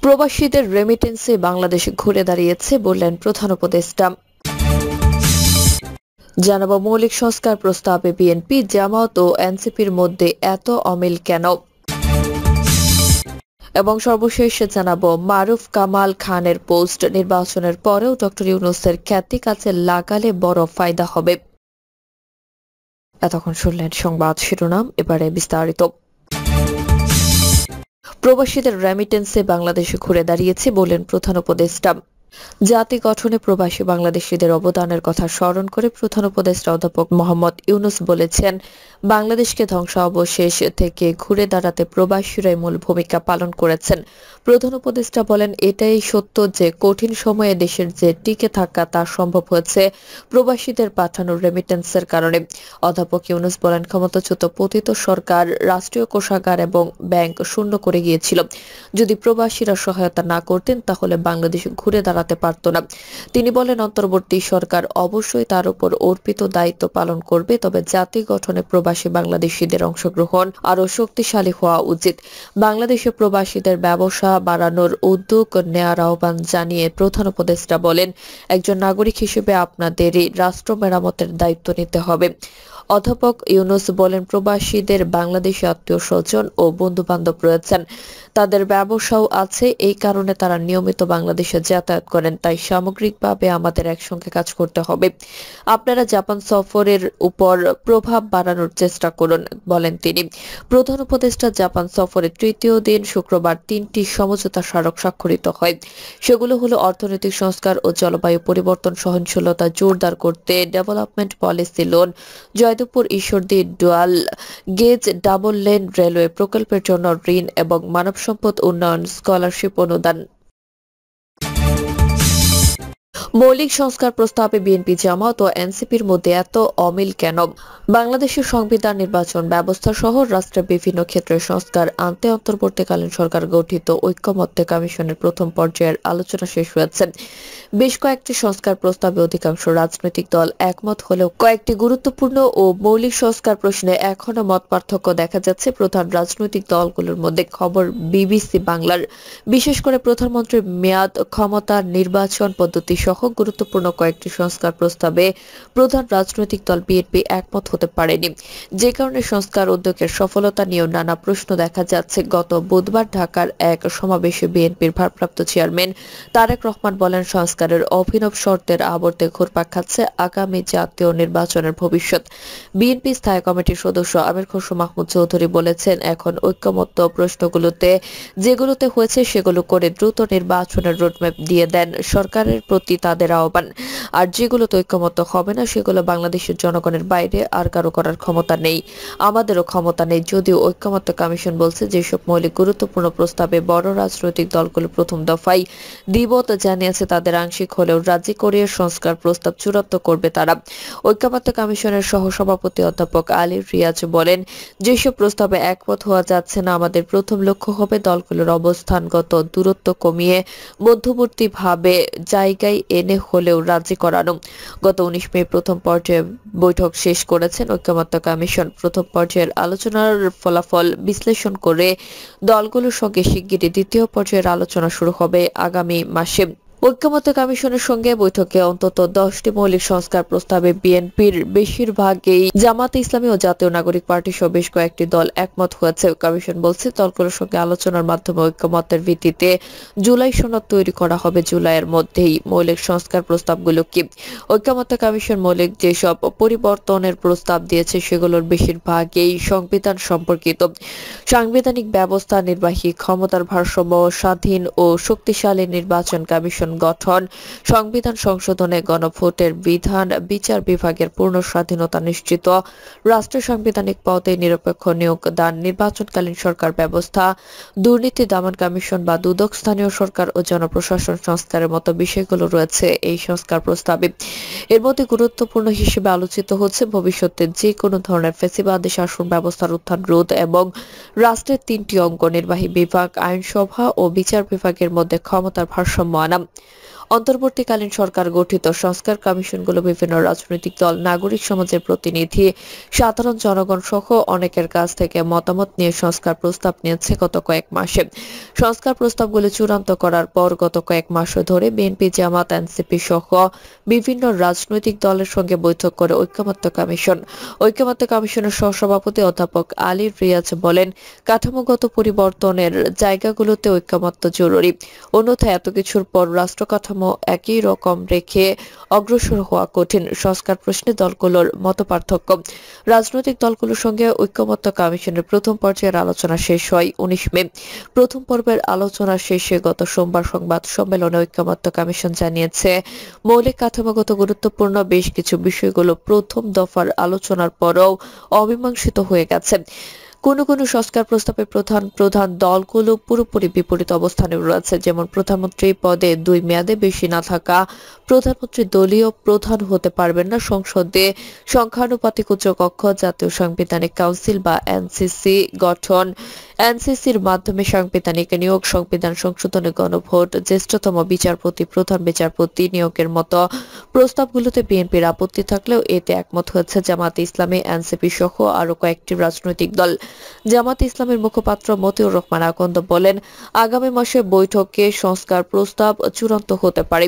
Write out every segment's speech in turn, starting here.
প্রবাসীদের রেমিটেন্সে বাংলাদেশে ঘুরে দাঁড়িয়েছে বললেন প্রধান উপদেষ্টা। জানাবো মৌলিক সংস্কার প্রস্তাবে বিএনপি, জামায়াত ও এনসিপির মধ্যে এত অমিল কেন, এবং সর্বশেষ জানাবো মারুফ কামাল খানের পোস্ট নির্বাচনের পরেও ডক্টর ইউনূসের খ্যাতি কাছে লাগালে বড় ফায়দা হবে। এতক্ষণ শুনলেন সংবাদ শিরোনাম, এবারে বিস্তারিত। প্রবাসীদের রেমিটেন্সে বাংলাদেশে ঘুরে দাঁড়িয়েছে বললেন প্রধান উপদেষ্টা। জাতি গঠনে প্রবাসী বাংলাদেশিদের অবদানের কথা স্মরণ করে প্রধান উপদেষ্টা অধ্যাপক মোহাম্মদ ইউনূস বলেছেন, বাংলাদেশকে ধ্বংসাবশেষ থেকে ঘুরে দাঁড়াতে প্রবাসীরাই মূল ভূমিকা পালন করেছেন। প্রধান উপদেষ্টা বলেন, এটাই সত্য যে কঠিন সময়ে দেশের যে টিকে থাকা তা সম্ভব হয়েছে প্রবাসীদের পাঠানো রেমিটেন্সের কারণে। অধ্যাপক ইউনূস বলেন, ক্ষমতাচ্যুত পতিত সরকার রাষ্ট্রীয় কোষাগার এবং ব্যাংক শূন্য করে গিয়েছিল। যদি প্রবাসীরা সহায়তা না করতেন তাহলে বাংলাদেশ ঘুরে দাঁড়াতে পারত না। তিনি বলেন, অন্তর্বর্তী সরকার অবশ্যই তার উপর অর্পিত দায়িত্ব পালন করবে, তবে জাতি গঠনে প্রবাসী বাংলাদেশিদের অংশগ্রহণ আরও শক্তিশালী হওয়া উচিত। বাংলাদেশে প্রবাসীদের ব্যবসা বাড়ানোর উদ্যোগ নেয়ার আহ্বান জানিয়ে প্রধান উপদেষ্টা বলেন, একজন নাগরিক হিসেবে আপনাদেরই রাষ্ট্র মেরামতের দায়িত্ব নিতে হবে। অধ্যাপক ইউনূস বলেন, প্রবাসীদের বাংলাদেশি আত্মীয় স্বজন ও বন্ধু বান্ধব রয়েছেন, তাদের ব্যবসাও আছে, এই কারণে তারা নিয়মিত বাংলাদেশে যাতায়াত করেন। তাই সামগ্রিকভাবে আমাদের একসঙ্গে কাজ করতে হবে। আপনারা জাপান সফরের উপর প্রভাব বাড়ানোর চেষ্টা করুন, বলেন তিনি। প্রধান উপদেষ্টা জাপান সফরের তৃতীয় দিন শুক্রবার 3টি সমঝোতা স্মারক স্বাক্ষরিত হয়। সেগুলো হলো অর্থনৈতিক সংস্কার ও জলবায়ু পরিবর্তন সহনশীলতা জোরদার করতে development policy loan, Joydebpur Ishwardi dual gauge double lane railway প্রকল্পের জন্য ঋণ এবং মানব সম্পদ উন্নয়ন স্কলারশিপ অনুদান। মৌলিক সংস্কার প্রস্তাবে বিএনপি, জামায়াত ও এনসিপির মধ্যে এত অমিল কেন? বাংলাদেশের সংবিধান, নির্বাচন ব্যবস্থা সহ রাষ্ট্রের বিভিন্ন ক্ষেত্রে সংস্কার আনতে অন্তর্বর্তীকালীন সরকার গঠিত ঐকমত্য কমিশনের প্রথম পর্যায়ের আলোচনা শেষ হয়েছে। বেশ কয়েকটি সংস্কার প্রস্তাবে অধিকাংশ রাজনৈতিক দল একমত হলেও কয়েকটি গুরুত্বপূর্ণ ও মৌলিক সংস্কার প্রশ্নে এখনো মত পার্থক্য দেখা যাচ্ছে প্রধান রাজনৈতিক দলগুলোর মধ্যে। খবর বিবিসি বাংলার। বিশেষ করে প্রধানমন্ত্রীর মেয়াদ, ক্ষমতা, নির্বাচন পদ্ধতি সহ গুরুত্বপূর্ণ কয়েকটি সংস্কার প্রস্তাবে প্রধান রাজনৈতিক দল বিএনপি একমত হতে পারেনি, যে কারণে সংস্কার উদ্যোগের সফলতা নিয়েও নানা প্রশ্ন দেখা যাচ্ছে। গত বুধবার ঢাকার এক সমাবেশে বিএনপির ভারপ্রাপ্ত চেয়ারম্যান তারেক রহমান বলেন, সংস্কারের অভিনব শর্তের আবর্তে ঘুরপাক খাচ্ছে আগামী জাতীয় নির্বাচনের ভবিষ্যৎ। বিএনপি স্থায়ী কমিটির সদস্য আমির খসরু মাহমুদ চৌধুরী বলেছেন, এখন ঐকমত্য প্রশ্নগুলোতে যেগুলোতে হয়েছে সেগুলো করে দ্রুত নির্বাচনের রোডম্যাপ দিয়ে দেন সরকারের প্রতি তাদের আহ্বান। আর যেগুলোতে ঐকমত্য হবে না সেগুলো বাংলাদেশের জনগণের বাইরে আর কারো করার ক্ষমতা নেই, আমাদেরও ক্ষমতা নেই। যদিও ঐকমত্য কমিশন বলছে যেসব মৌলিক গুরুত্বপূর্ণ প্রস্তাবে বড় রাজনৈতিক দলগুলো প্রথম দফায় দ্বিমত জানিয়েছে তাদের আংশিক হলেও রাজি করিয়ে সংস্কার প্রস্তাব চূড়ান্ত করবে তারা। ঐকমত্য কমিশনের সহসভাপতি অধ্যাপক আলী রিয়াজ বলেন, যেসব প্রস্তাবে একমত হওয়া যাচ্ছে না, আমাদের প্রথম লক্ষ্য হবে দলগুলোর অবস্থানগত দূরত্ব কমিয়ে মধ্যবর্তীভাবে জায়গায় এনে হলেও রাজি করানো। গত 19 মে প্রথম পর্যায়ে বৈঠক শেষ করেছেন ঐকমত্য কমিশন। প্রথম পর্যায়ের আলোচনার ফলাফল বিশ্লেষণ করে দলগুলোর সঙ্গে শিগগিরই দ্বিতীয় পর্যায়ের আলোচনা শুরু হবে আগামী মাসে। ঐকমত্য কমিশনের সঙ্গে বৈঠকে অন্তত 10টি মৌলিক সংস্কার প্রস্তাবে বিএনপির বেশিরভাগই, জামায়াতে ইসলামী ও জাতীয় নাগরিক পার্টি সহ বেশ কয়েকটি দল একমত হয়েছে। কমিশন বলছে, দলগুলোর সঙ্গে আলোচনার মাধ্যমে ঐকমত্যের ভিত্তিতে জুলাই সনদ তৈরি করা হবে। জুলাইয়ের মধ্যেই মৌলিক সংস্কার প্রস্তাবগুলো কি? ঐকমত্য কমিশন মৌলিক যেসব পরিবর্তনের প্রস্তাব দিয়েছে সেগুলোর বেশিরভাগই সংবিধান সম্পর্কিত। সাংবিধানিক ব্যবস্থা, নির্বাহী ক্ষমতার ভারসাম্য, স্বাধীন ও শক্তিশালী নির্বাচন কমিশন গঠন, সংবিধান সংশোধনে গণভোটের বিধান, বিচার বিভাগের পূর্ণ স্বাধীনতা নিশ্চিত, রাষ্ট্রের সাংবিধানিক পদে নিরপেক্ষ নিয়োগ দান, নির্বাচনকালীন সরকার ব্যবস্থা, দুর্নীতি দমন কমিশন বা দুদক, স্থানীয় সরকার ও জনপ্রশাসন সংস্কারের মতো বিষয়গুলো রয়েছে এই সংস্কার প্রস্তাবে। এর মধ্যে গুরুত্বপূর্ণ হিসেবে আলোচিত হচ্ছে ভবিষ্যতে যে কোনো ধরনের ফ্যাসিবাদী শাসন ব্যবস্থার উত্থান রোধ এবং রাষ্ট্রের 3টি অঙ্গ, নির্বাহী বিভাগ, আইনসভা ও বিচার বিভাগের মধ্যে ক্ষমতার ভারসাম্য আনা। অন্তর্বর্তীকালীন সরকার গঠিত সংস্কার কমিশনগুলো বিভিন্ন রাজনৈতিক দল, নাগরিক সমাজের প্রতিনিধি, সাধারণ জনগণ সহ অনেকের কাছ থেকে মতামত নিয়ে সংস্কার প্রস্তাব নিয়েছে গত কয়েক মাসে। সংস্কার প্রস্তাবগুলো চূড়ান্ত করার পর গত কয়েক মাস ধরে বিএনপি, জামাত, এনসিপি সহ বিভিন্ন রাজনৈতিক দলের সঙ্গে বৈঠক করে ঐকমত্য কমিশন। ঐকমত্য কমিশনের সহসভাপতি অধ্যাপক আলী রিয়াজ বলেন, কাঠামোগত পরিবর্তনের জায়গাগুলোতে ঐকমত্য জরুরি। অন্যথায় এত কিছুর পর রাষ্ট্র কাঠামো একই রকম রেখে অগ্রসর হওয়া কঠিন। সংস্কার প্রশ্নে দলগুলোর মতপার্থক্য। রাজনৈতিক দলগুলোর সঙ্গে ঐকমত্য কমিশনের প্রথম পর্যায়ের আলোচনা শেষ হয় 19 মে। প্রথম পর্বের আলোচনা শেষে গত সোমবার সংবাদ সম্মেলনে ঐকমত্য কমিশন জানিয়েছে, মৌলিক কাঠামোগত গুরুত্বপূর্ণ বেশ কিছু বিষয়গুলো প্রথম দফার আলোচনার পরও অমীমাংসিত হয়ে গেছে। কোনো সংস্কার প্রস্তাবে প্রধান দলগুলো পুরোপুরি বিপরীত অবস্থানে রয়েছে, যেমন প্রধানমন্ত্রী পদে 2 মেয়াদে বেশি না থাকা, প্রধানমন্ত্রী দলীয় প্রধান হতে পারবেন না, সংসদে সংখ্যানুপাতিক উচ্চকক্ষ, জাতীয় সাংবিধানিক কাউন্সিল বা এনসিসি গঠন, এনসিসির মাধ্যমে সাংবিধানিক নিয়োগ, সংবিধান সংশোধনে গণভোট, জ্যেষ্ঠতম বিচারপতি, প্রধান বিচারপতি নিয়োগের মতো প্রস্তাবগুলোতে বিএনপির আপত্তি থাকলেও এতে একমত হয়েছে জামায়াতে ইসলামী, এনসিপি সহ আরো কয়েকটি রাজনৈতিক দল। জামায়াতে ইসলামের মুখপাত্র মতিউর রহমান আকন্দ বলেন, আগামী মাসে বৈঠকে সংস্কার প্রস্তাব চূড়ান্ত হতে পারে।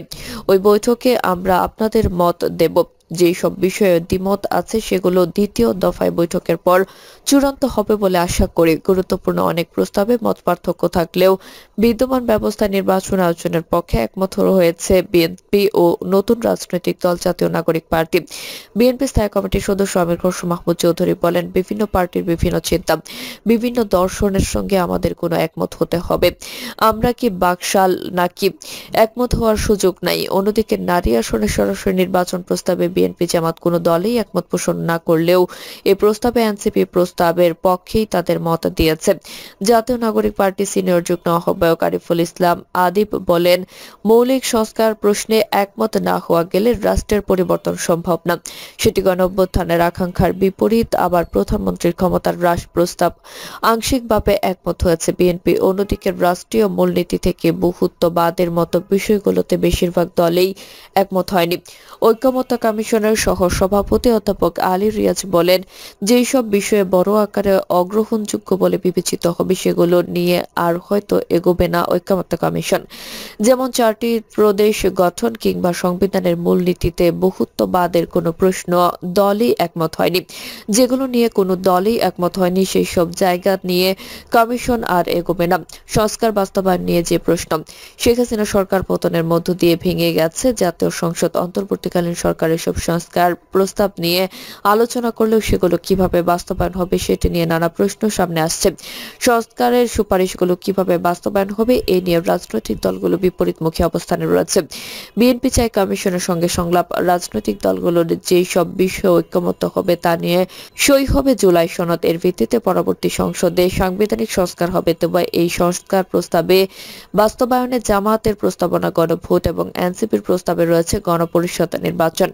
ওই বৈঠকে আমরা আপনাদের মত দেব। যে সব বিষয়ে দ্বিমত আছে সেগুলো দ্বিতীয় দফায় বৈঠকের পর চূড়ান্ত হবে বলে আশা করি। গুরুত্বপূর্ণ অনেক প্রস্তাবে মতপার্থক্য থাকলেও বিদ্যমান ব্যবস্থা নির্বাচন আয়োজনের পক্ষে একমত হয়েছে বিএনপি ও নতুন রাজনৈতিক দল জাতীয় নাগরিক পার্টি। বিএনপি স্থায়ী কমিটির সদস্য আমির খসরু মাহমুদ চৌধুরী বলেন, বিভিন্ন পার্টির বিভিন্ন চিন্তা, বিভিন্ন দর্শনের সঙ্গে আমাদের কোনো একমত হতে হবে। আমরা কি বাকশাল নাকি? একমত হওয়ার সুযোগ নাই। অন্যদিকে নারী আসনে সরাসরি নির্বাচন প্রস্তাবে বিএনপি, জামাত কোনো দলই একমত পোষণ না করলেও এই প্রস্তাবে এনসিপি প্রস্তাবের পক্ষেই তাদের মত দিয়েছে। জাতীয় নাগরিক পার্টি সিনিয়র যুগ্ম আহ্বায়ক আরিফুল ইসলাম আদিব বলেন, মৌলিক সংস্কার প্রশ্নে একমত না হওয়া গেলে রাষ্ট্রের পরিবর্তন সম্ভব না। সেটি গণঅভ্যুত্থানের আকাঙ্ক্ষার বিপরীত। আবার প্রধানমন্ত্রীর ক্ষমতার হ্রাস প্রস্তাব আংশিকভাবে একমত হয়েছে বিএনপি। অন্যদিকে রাষ্ট্রীয় মূলনীতি থেকে বহুত্ববাদের মতো বিষয়গুলোতে বেশিরভাগ দলেই একমত হয়নি। ঐকমত্য কমিশনের সহ সভাপতি অধ্যাপক আলী রিয়াজ বলেন, যেই সব বিষয়ে বড় আকারে অগ্রহণযোগ্য বলে বিবেচিত হবে সেগুলো নিয়ে আর হয়তো এগোবে না ঐকমত্য কমিশন। যেমন 4টি প্রদেশ গঠন কিংবা সংবিধানের মূলনীতিতে বহুত্ববাদের কোনো প্রশ্ন দলই একমত হয়নি। যেগুলো নিয়ে কোনো দলই একমত হয়নি সেই সব জায়গা নিয়ে কমিশন আর এগোবে না। সংস্কার বাস্তবায়ন নিয়ে যে প্রশ্ন, শেখ হাসিনা সরকার পতনের মধ্য দিয়ে ভেঙে গেছে জাতীয় সংসদ। অন্তর্বর্তীকালীন সরকার এসব সংস্কার প্রস্তাব নিয়ে আলোচনা করলেও সেগুলো কিভাবে বাস্তবায়ন হবে সেটি নিয়ে নানা প্রশ্ন সামনে আসছে। সংস্কারের সুপারিশগুলো কিভাবে বাস্তবায়ন হবে এ নিয়ে রাজনৈতিক দলগুলো বিপরীতমুখী অবস্থানে রয়েছে। বিএনপি চায় কমিশনের সঙ্গে সংলাপ। রাজনৈতিক দলগুলোর যেই সব বিষয়ে ঐকমত্য হবে তা নিয়ে সই হবে জুলাই সনদ। এর ভিত্তিতে পরবর্তী সংসদে সাংবিধানিক সংস্কার হবে। তবে এই সংস্কার প্রস্তাবে বাস্তবায়নে জামায়াতের প্রস্তাবনা গণভোট এবং এনসিপির প্রস্তাবে রয়েছে গণপরিষদ নির্বাচন।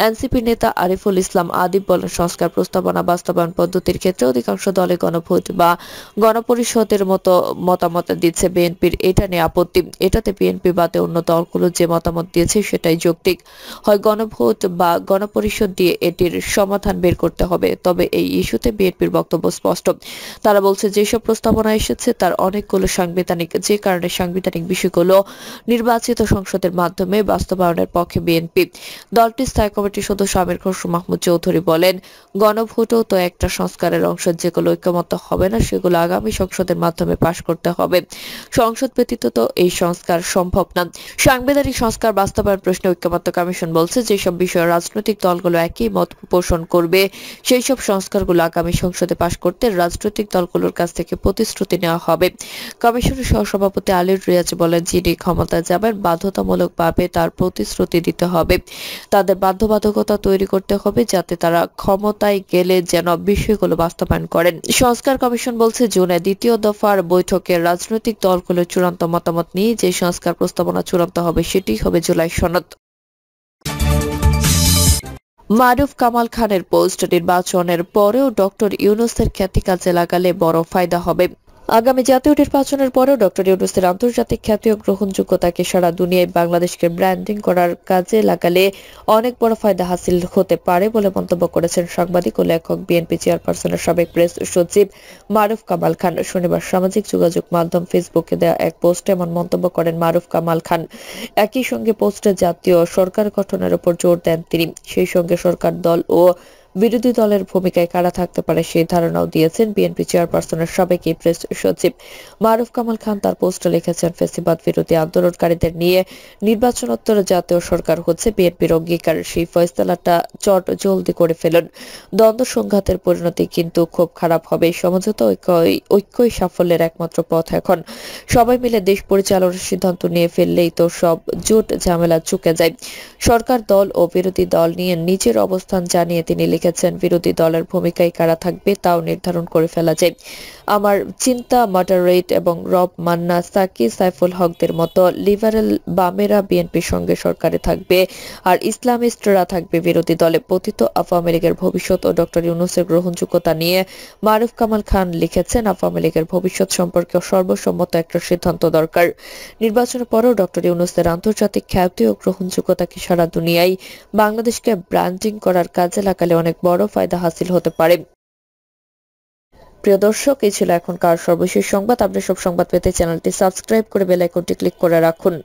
এনসিপি নেতা আরিফুল ইসলাম আদিব বলেন, সংস্কার প্রস্তাবনা বাস্তবায়ন পদ্ধতির ক্ষেত্রে অধিকাংশ দলে গণভোট বা গণপরিষদের মতো মতামত দিচ্ছে। বিএনপির এটা নিয়ে আপত্তি। এটাতে বিএনপি বাদে অন্য দলগুলো যে মতামত দিয়েছে সেটাই যৌক্তিক। হয় গণভোট বা গণপরিষদ দিয়ে এটির সমাধান বের করতে হবে। তবে এই ইস্যুতে বিএনপির বক্তব্য স্পষ্ট। তারা বলছে, যেসব প্রস্তাবনা এসেছে তার অনেকগুলো সাংবিধানিক, যে কারণে সাংবিধানিক বিষয়গুলো নির্বাচিত সংসদের মাধ্যমে বাস্তবায়নের পক্ষে বিএনপি। দলটির স্থায়ী কমিটির সদস্য আমির খসরু মাহমুদ চৌধুরী বলেন, গণভোটও তো একটা সংস্কারের অংশ। যেগুলো ঐকমত্য হবে না সেগুলো আগামী সংসদের মাধ্যমে পাশ করতে হবে। সংসদ ব্যতীত তো এই সংস্কার সম্ভব না। সাংবিধানিক সংস্কার বাস্তবায়ন প্রশ্নে ঐকমত্য কমিশন বলছে, যেসব বিষয়ে রাজনৈতিক দলগুলো একই মত পোষণ করবে সেই সব সংস্কারগুলো আগামী সংসদে পাশ করতে রাজনৈতিক দলগুলোর কাছ থেকে প্রতিশ্রুতি নেওয়া হবে। কমিশনের সহসভাপতি আলী রিয়াজ বলেন, যিনি ক্ষমতায় যাবেন বাধ্যতামূলকভাবে তার প্রতিশ্রুতি দিতে হবে। তাদের বাধ্যবাধকতা তৈরি করতে হবে যাতে তারা ক্ষমতায় গেলে যেন বিষয়গুলো বাস্তবায়ন করেন। সংস্কার কমিশন বলছে, জুনে দ্বিতীয় দফার বৈঠকে রাজনৈতিক দলগুলোর চূড়ান্ত মতামত নিয়ে যে সংস্কার প্রস্তাবনা চূড়ান্ত হবে সেটি হবে জুলাই সনদ। মারুফ কামাল খানের পোস্ট, নির্বাচনের পরেও ডক্টর ইউনূসের খ্যাতি কাজে লাগালে বড় ফায়দা হবে। আগামী জাতীয় নির্বাচনের পরেও ডক্টর ইউনূসের আন্তর্জাতিক খ্যাতি ও গ্রহণযোগ্যতাকে সারা দুনিয়ায় বাংলাদেশকে ব্র্যান্ডিং করার কাজে লাগালে অনেক বড় ফায়দা হাসিল হতে পারে বলে মন্তব্য করেছেন সাংবাদিক ও লেখক বিএনপি চেয়ারপারসনের সাবেক প্রেস সচিব মারুফ কামাল খান। শনিবার সামাজিক যোগাযোগ মাধ্যম ফেসবুকে দেওয়া এক পোস্টে এমন মন্তব্য করেন মারুফ কামাল খান। একই সঙ্গে পোস্টে জাতীয় সরকার গঠনের উপর জোর দেন তিনি। সেই সঙ্গে সরকার দল ও বিরোধী দলের ভূমিকায় কারা থাকতে পারে সেই ধারণাও দিয়েছেন বিএনপি চেয়ারপারসনের সাবেক এই প্রেস সচিব। মারুফ কামাল খান তার পোস্টে লিখেছেন, ফ্যাসিবাদ বিরোধী আন্দোলনকারীদের নিয়ে নির্বাচনোত্তর জাতীয় সরকার হচ্ছে বিএনপির অঙ্গীকার। সেই ফয়সালাটা চট জলদি করে ফেলুন। দ্বন্দ্ব সংঘাতের পরিণতি কিন্তু খুব খারাপ হবে। সমঝোতা ঐক্যই সাফল্যের একমাত্র পথ। এখন সবাই মিলে দেশ পরিচালনার সিদ্ধান্ত নিয়ে ফেললেই তো সব জোট ঝামেলা চুকে যায়। সরকার দল ও বিরোধী দল নিয়ে নিজের অবস্থান জানিয়ে তিনি লিখেছেন, বিরোধী দলের ভূমিকায় কারা থাকবে তাও নির্ধারণ করে ফেলা যায়। আমার চিন্তা মডারেট এবং রব মান্না, সাকি, সাইফুল হকদের মতো লিবারেল বামেরা বিএনপির সঙ্গে সরকারে থাকবে আর ইসলামিস্টরা থাকবে বিরোধী দলে। পতিত আওয়ামী লীগের ভবিষ্যৎ ও ডক্টর ইউনূসের গ্রহণযোগ্যতা নিয়ে মারুফ কামাল খান লিখেছেন, আওয়ামী লীগের ভবিষ্যৎ সম্পর্কে সর্বসম্মত একটা সিদ্ধান্ত দরকার। নির্বাচনের পরেও ডক্টর ইউনূসের আন্তর্জাতিক খ্যাতি ও গ্রহণযোগ্যতাকে সারা দুনিয়ায় বাংলাদেশকে ব্র্যান্ডিং করার কাজে লাগালে অনেক বড় ফায়দা হাসিল হতে পারে। প্রিয় দর্শক, এই ছিল এখনকার সর্বশেষ সংবাদ। আপনি সব সংবাদ পেতে চ্যানেলটি সাবস্ক্রাইব করে বেল আইকনটি ক্লিক করে রাখুন।